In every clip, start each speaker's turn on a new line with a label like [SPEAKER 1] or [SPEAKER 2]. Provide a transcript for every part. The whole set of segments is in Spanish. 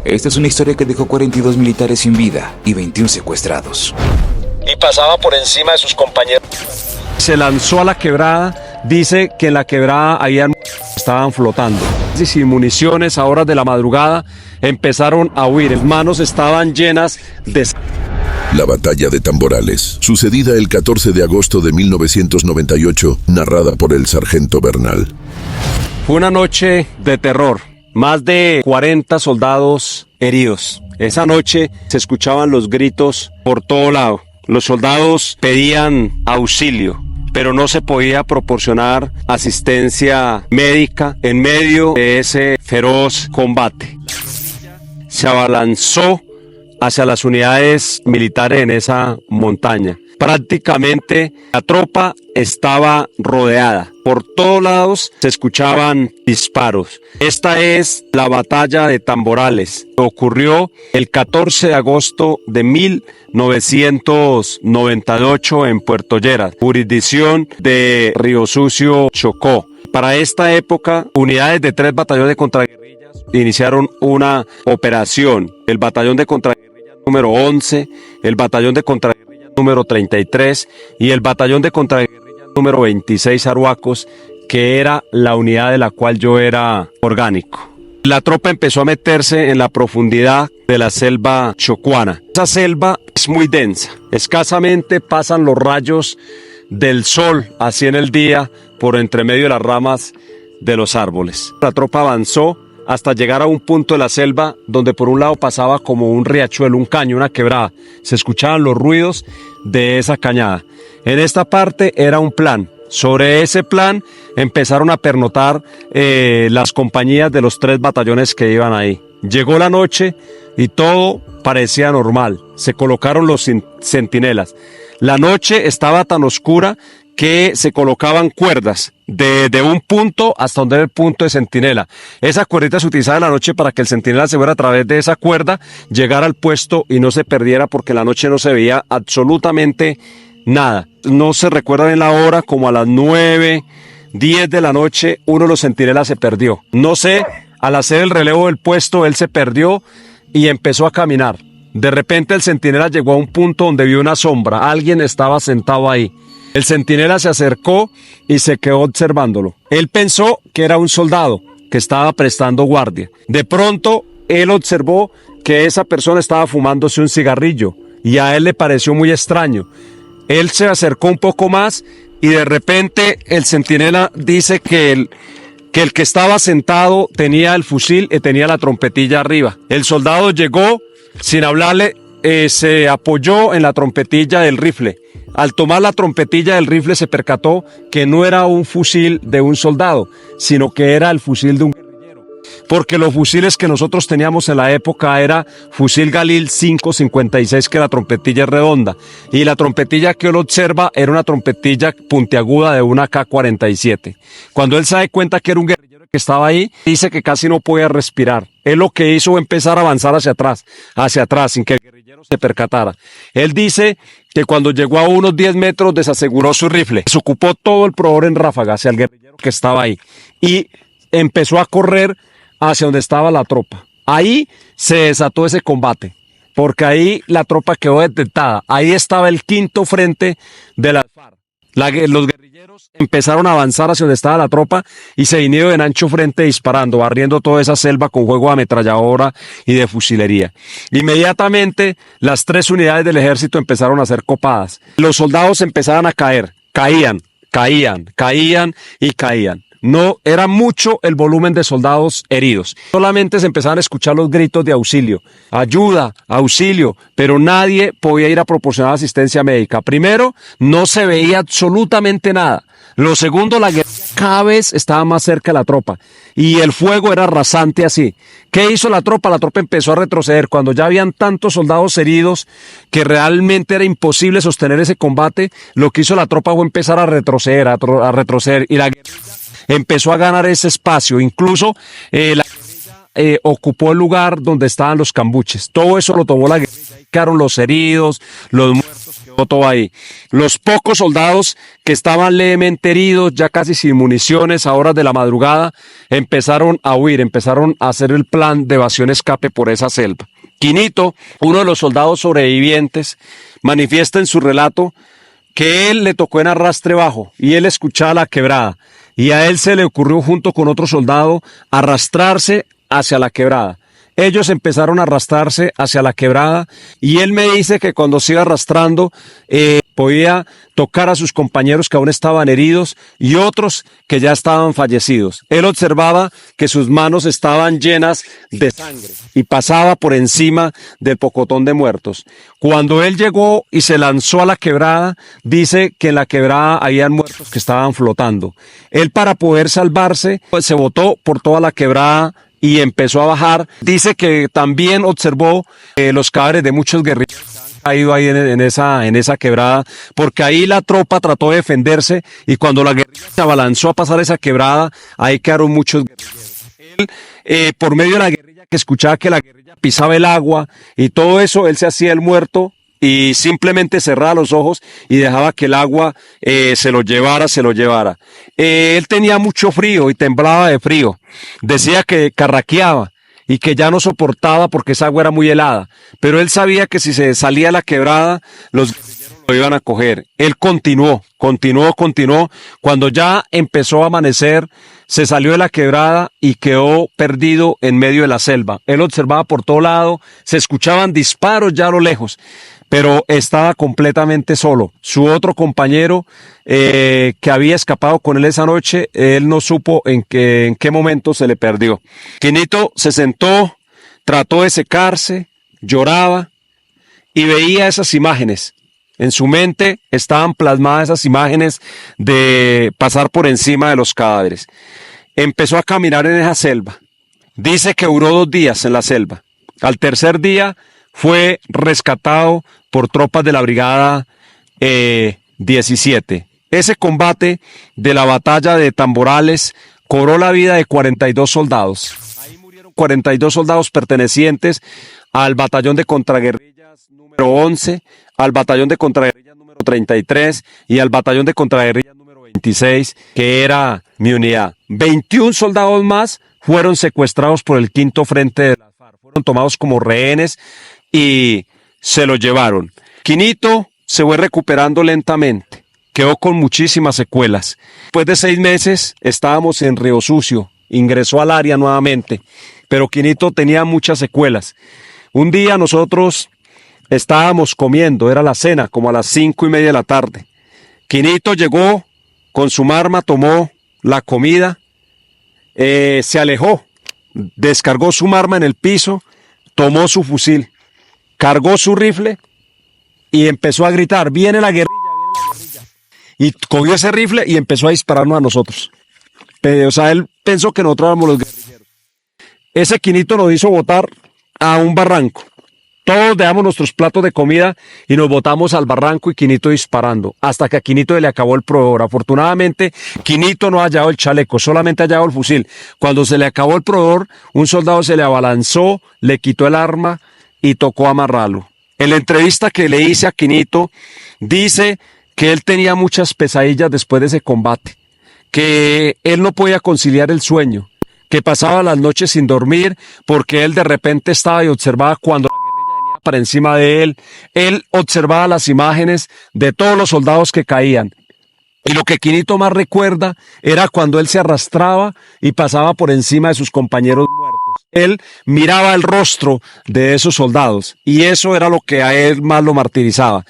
[SPEAKER 1] Esta es una historia que dejó 42 militares sin vida y 21 secuestrados.
[SPEAKER 2] Y pasaba por encima de sus compañeros.
[SPEAKER 3] Se lanzó a la quebrada, dice que en la quebrada estaban flotando. Y sin municiones, a horas de la madrugada, empezaron a huir. Las manos estaban llenas de...
[SPEAKER 4] La batalla de Tamborales, sucedida el 14 de agosto de 1998, narrada por el sargento Bernal.
[SPEAKER 3] Fue una noche de terror. Más de 40 soldados heridos. Esa noche se escuchaban los gritos por todo lado. Los soldados pedían auxilio, pero no se podía proporcionar asistencia médica en medio de ese feroz combate. Se abalanzó hacia las unidades militares en esa montaña. Prácticamente la tropa estaba rodeada. Por todos lados se escuchaban disparos. Esta es la batalla de Tamborales. Ocurrió el 14 de agosto de 1998 en Puerto Lleras, jurisdicción de Río Sucio, Chocó. Para esta época, unidades de 3 batallones de contraguerrillas iniciaron una operación. El batallón de contraguerrillas número 11, el batallón de contraguerrillas número 33 y el batallón de contraguerrillas número 26 Arhuacos, que era la unidad de la cual yo era orgánico. La tropa empezó a meterse en la profundidad de la selva chocuana. Esa selva es muy densa, escasamente pasan los rayos del sol así en el día por entre medio de las ramas de los árboles. La tropa avanzó hasta llegar a un punto de la selva donde por un lado pasaba como un riachuelo, un caño, una quebrada. Se escuchaban los ruidos de esa cañada. En esta parte era un plan. Sobre ese plan empezaron a pernotar las compañías de los 3 batallones que iban ahí. Llegó la noche y todo parecía normal. Se colocaron los centinelas. La noche estaba tan oscura que se colocaban cuerdas de un punto hasta donde era el punto de centinela. Esa cuerdita se utilizaba en la noche para que el centinela se fuera a través de esa cuerda, llegara al puesto y no se perdiera, porque en la noche no se veía absolutamente nada. No se recuerda bien la hora, como a las 9, 10 de la noche, uno de los centinelas se perdió. No sé, al hacer el relevo del puesto, él se perdió y empezó a caminar. De repente el centinela llegó a un punto donde vio una sombra, alguien estaba sentado ahí. El centinela se acercó y se quedó observándolo. Él pensó que era un soldado que estaba prestando guardia. De pronto, él observó que esa persona estaba fumándose un cigarrillo y a él le pareció muy extraño. Él se acercó un poco más y de repente el centinela dice que el que estaba sentado tenía el fusil y tenía la trompetilla arriba. El soldado llegó sin hablarle, se apoyó en la trompetilla del rifle. Al tomar la trompetilla del rifle se percató que no era un fusil de un soldado, sino que era el fusil de un guerrillero. Porque los fusiles que nosotros teníamos en la época era fusil Galil 5.56, que la trompetilla es redonda. Y la trompetilla que él observa era una trompetilla puntiaguda de una K-47. Cuando él se da cuenta que era un guerrillero que estaba ahí, dice que casi no podía respirar. Él lo que hizo fue empezar a avanzar hacia atrás, sin que el guerrillero se percatara. Él dice que cuando llegó a unos 10 metros desaseguró su rifle, se ocupó todo el proveedor en ráfaga hacia el guerrillero que estaba ahí y empezó a correr hacia donde estaba la tropa. Ahí se desató ese combate, porque ahí la tropa quedó detectada. Ahí estaba el 5º frente de las FARC. Los guerrilleros empezaron a avanzar hacia donde estaba la tropa y se vinieron en ancho frente disparando, barriendo toda esa selva con juego de ametralladora y de fusilería. Inmediatamente las 3 unidades del ejército empezaron a ser copadas. Los soldados empezaban a caer, caían y caían. No era mucho el volumen de soldados heridos. Solamente se empezaban a escuchar los gritos de auxilio, ayuda, auxilio, pero nadie podía ir a proporcionar asistencia médica. Primero, no se veía absolutamente nada. Lo segundo, la guerra cada vez estaba más cerca de la tropa y el fuego era rasante así. ¿Qué hizo la tropa? La tropa empezó a retroceder. Cuando ya habían tantos soldados heridos que realmente era imposible sostener ese combate, lo que hizo la tropa fue empezar a retroceder, y la guerrilla empezó a ganar ese espacio. Incluso la guerrilla ocupó el lugar donde estaban los cambuches. Todo eso lo tomó la guerrilla. Ahí quedaron los heridos, los muertos quedó todo ahí. Los pocos soldados que estaban levemente heridos, ya casi sin municiones, a horas de la madrugada, empezaron a huir, empezaron a hacer el plan de evasión-escape por esa selva. Quinito, uno de los soldados sobrevivientes, manifiesta en su relato que él le tocó en arrastre bajo y él escuchaba la quebrada y a él se le ocurrió junto con otro soldado arrastrarse hacia la quebrada. Ellos empezaron a arrastrarse hacia la quebrada y él me dice que cuando se iba arrastrando podía tocar a sus compañeros que aún estaban heridos y otros que ya estaban fallecidos. Él observaba que sus manos estaban llenas de sangre y pasaba por encima del pocotón de muertos. Cuando él llegó y se lanzó a la quebrada, dice que en la quebrada habían muertos que estaban flotando. Él, para poder salvarse, pues, se botó por toda la quebrada y empezó a bajar. Dice que también observó los cadáveres de muchos guerrilleros que han caído ahí en esa quebrada, porque ahí la tropa trató de defenderse y cuando la guerrilla se abalanzó a pasar esa quebrada, ahí quedaron muchos guerrilleros. Él, por medio de la guerrilla, que escuchaba que la guerrilla pisaba el agua y todo eso, él se hacía el muerto y simplemente cerraba los ojos y dejaba que el agua se lo llevara. Él tenía mucho frío y temblaba de frío. Decía que carraqueaba y que ya no soportaba porque esa agua era muy helada. Pero él sabía que si se salía de la quebrada, los guerrilleros lo iban a coger. Él continuó. Cuando ya empezó a amanecer, se salió de la quebrada y quedó perdido en medio de la selva. Él observaba por todo lado, se escuchaban disparos ya a lo lejos, pero estaba completamente solo. Su otro compañero que había escapado con él esa noche, él no supo en qué momento se le perdió. Quinito se sentó, trató de secarse, lloraba y veía esas imágenes. En su mente estaban plasmadas esas imágenes de pasar por encima de los cadáveres. Empezó a caminar en esa selva. Dice que duró 2 días en la selva. Al tercer día fue rescatado por tropas de la brigada 17. Ese combate de la batalla de Tamborales cobró la vida de 42 soldados. Ahí murieron 42 soldados pertenecientes al batallón de contraguerrillas número 11, al batallón de contraguerrillas número 33 y al batallón de contraguerrillas número 26, que era mi unidad. 21 soldados más fueron secuestrados por el quinto frente de las FARC. Fueron tomados como rehenes y se lo llevaron. Quinito se fue recuperando lentamente. Quedó con muchísimas secuelas. Después de 6 meses estábamos en Río Sucio. Ingresó al área nuevamente, pero Quinito tenía muchas secuelas. Un día nosotros estábamos comiendo, era la cena, como a las 5:30 de la tarde. Quinito llegó con su arma, tomó la comida, se alejó, descargó su arma en el piso, tomó su fusil, cargó su rifle y empezó a gritar: viene la guerrilla, viene la guerrilla. Y cogió ese rifle y empezó a dispararnos a nosotros. O sea, él pensó que nosotros éramos los guerrilleros. Ese Quinito nos hizo botar a un barranco. Todos dejamos nuestros platos de comida y nos botamos al barranco y Quinito disparando, hasta que a Quinito le acabó el proveedor. Afortunadamente, Quinito no ha hallado el chaleco, solamente ha hallado el fusil. Cuando se le acabó el proveedor, un soldado se le abalanzó, le quitó el arma y tocó amarrarlo. En la entrevista que le hice a Quinito, dice que él tenía muchas pesadillas después de ese combate, que él no podía conciliar el sueño, que pasaba las noches sin dormir porque él de repente estaba y observaba cuando la guerrilla venía para encima de él. Él observaba las imágenes de todos los soldados que caían. Y lo que Quinito más recuerda era cuando él se arrastraba y pasaba por encima de sus compañeros muertos. Él miraba el rostro de esos soldados y eso era lo que a él más lo martirizaba.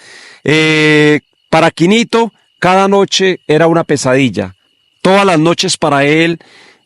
[SPEAKER 3] Para Quinito, cada noche era una pesadilla. Todas las noches para él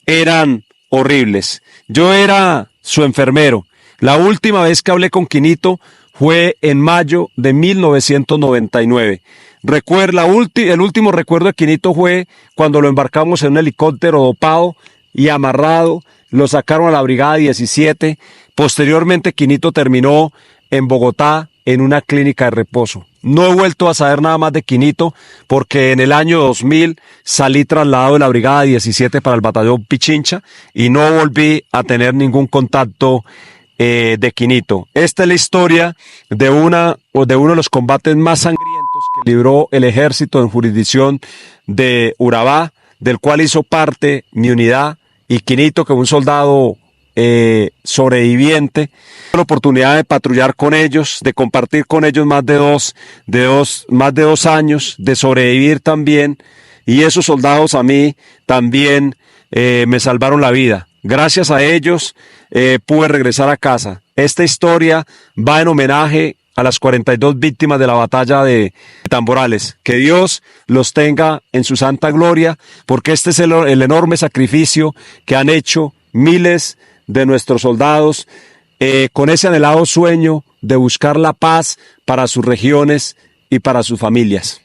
[SPEAKER 3] eran horribles. Yo era su enfermero. La última vez que hablé con Quinito fue en mayo de 1999. El último recuerdo de Quinito fue cuando lo embarcamos en un helicóptero dopado y amarrado, lo sacaron a la brigada 17. Posteriormente Quinito terminó en Bogotá en una clínica de reposo. No he vuelto a saber nada más de Quinito porque en el año 2000 salí trasladado de la brigada 17 para el batallón Pichincha y no volví a tener ningún contacto de Quinito. Esta es la historia de uno de los combates más sangrientos que libró el ejército en jurisdicción de Urabá, del cual hizo parte mi unidad, y Quinito, que fue un soldado sobreviviente. Tuve la oportunidad de patrullar con ellos, de compartir con ellos más de dos años, de sobrevivir también, y esos soldados a mí también me salvaron la vida. Gracias a ellos pude regresar a casa. Esta historia va en homenaje a las 42 víctimas de la batalla de Tamborales. Que Dios los tenga en su santa gloria, porque este es el enorme sacrificio que han hecho miles de nuestros soldados con ese anhelado sueño de buscar la paz para sus regiones y para sus familias.